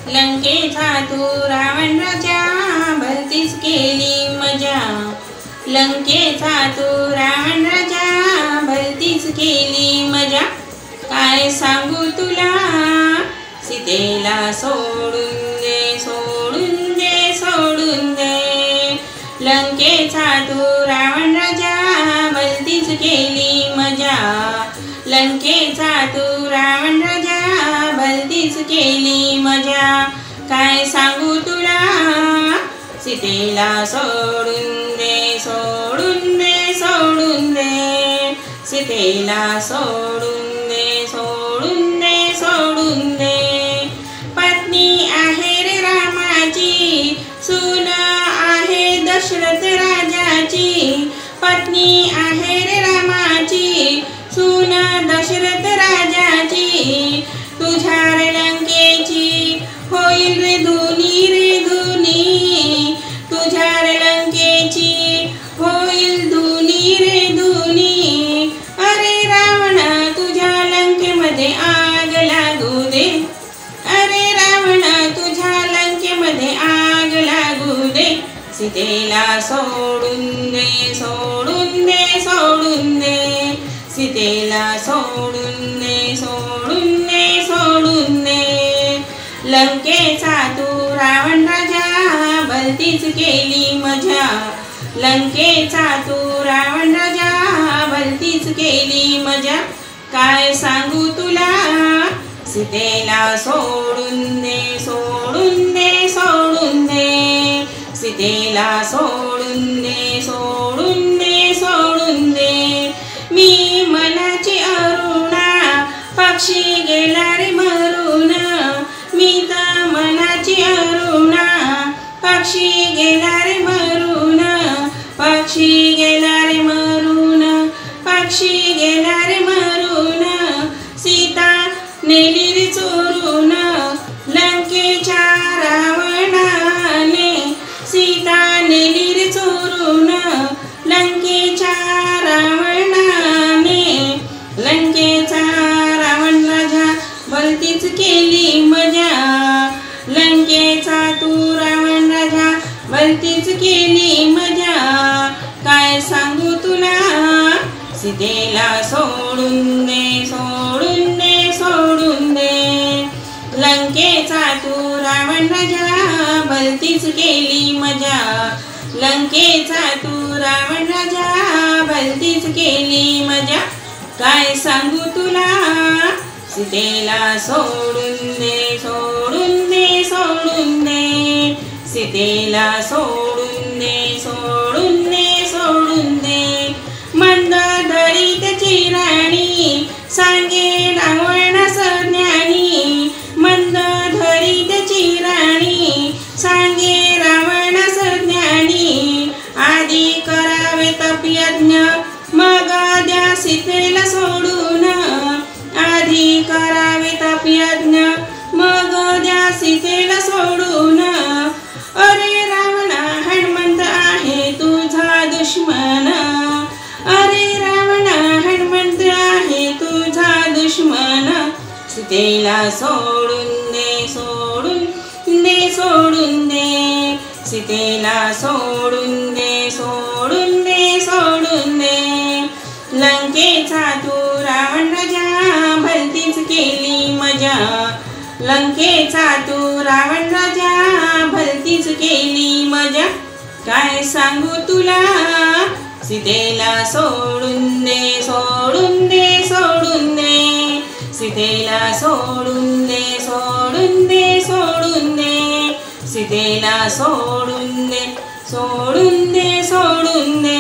लंकेचा तू रावण राजा भलतीच केली मजा. लंकेचा तू रावण राजा भलतीच केली मजा. काय सांगू तुला सीतेला सोडून दे सोडून दे सोडून दे. लंकेचा तू रावण राजा भलतीच केली मजा. लंकेचा तू रावण राजा भलतीच केली मजा. काय सांगू तुला सीतेला सोडून दे सोडून दे सोडून दे. सीतेला सोडून दे सोडून दे सोडून दे. पत्नी आहे रे रामाची सून आहे दशरथ राजाची. पत्नी आहे रे रामाची सून दशरथ राजाची. तुझ्या रे लंकेची होईल रे धुनी रे धुनी. तुझ्या रे लंकेची होईल धुनी रे धुनी. अरे रावणा तुझ्या लंकेमध्ये आग लागू दे. अरे रावणा तुझ्या लंकेमध्ये आग लागू दे. सीतेला सोडून दे सोडून दे सोडून दे. सीतेला सोडून दे सोडून दे सोडून दे. लंकेचा तू रावण राजा भलतीच केली मजा. लंकेचा तू रावण राजा भलतीच केली मजा. काय सांगू तुला सीतेला सोडून दे सोडून दे सोडून दे. सीतेला सोडून दे सोडून दे सोडून दे. मी मनाची अरुणा पक्षी गेला रे मरून. मी तर मनाची अरुणा पक्षी गेला रे मरून. पक्षी गेला रे मरून पक्षी गेला रे मरून. सीता नेली रे चोरून लंकेच्या रावणाने. सीता नेली रे चोरून लंकेच्या रावणाने. लंकेचा रावण राजा भलतीच केली मजा. लंकेचा तू रावण राजा भलतीच केली मजा. काय सांगू तुला सीतेला सोडून दे सोडून दे सोडून दे. लंकेचा तू रावण राजा भलतीच केली मजा. लंकेचा तू रावण राजा भलतीच केली मजा. काय सांगू तुला सीतेला सोडून दे सोडून दे सोडून दे. सीतेला सोडून दे सोडून दे सोडून दे. मंदधरीतची राणी सांगे रावणास ज्ञानी. मंदधरीतची राणी सांगे रावणास ज्ञानी. आधी करावे तपयज्ञ मग द्या सीतेला सोडून. आधी करावे तपयज्ञ मग द्या सीतेला सोडून. अरे रावणा हनुमंत आहे तुझा दुश्मन. अरे रावणा हनुमंत आहे तुझा दुश्मन. सीतेला सोडून दे सोडून दे सोडून दे. सीतेला सोडून दे सोडून दे सोडून दे. लंकेचा तू रावण राजा भलतीच केली मजा. लंकेचा तू रावण राजा भलतीच केली मजा. काय सांगू तुला सीतेला सोडून दे सोडून दे सोडून दे. सीतेला सोडून दे सोडून दे सोडून दे. सीतेला सोडून दे सोडून दे सोडून दे.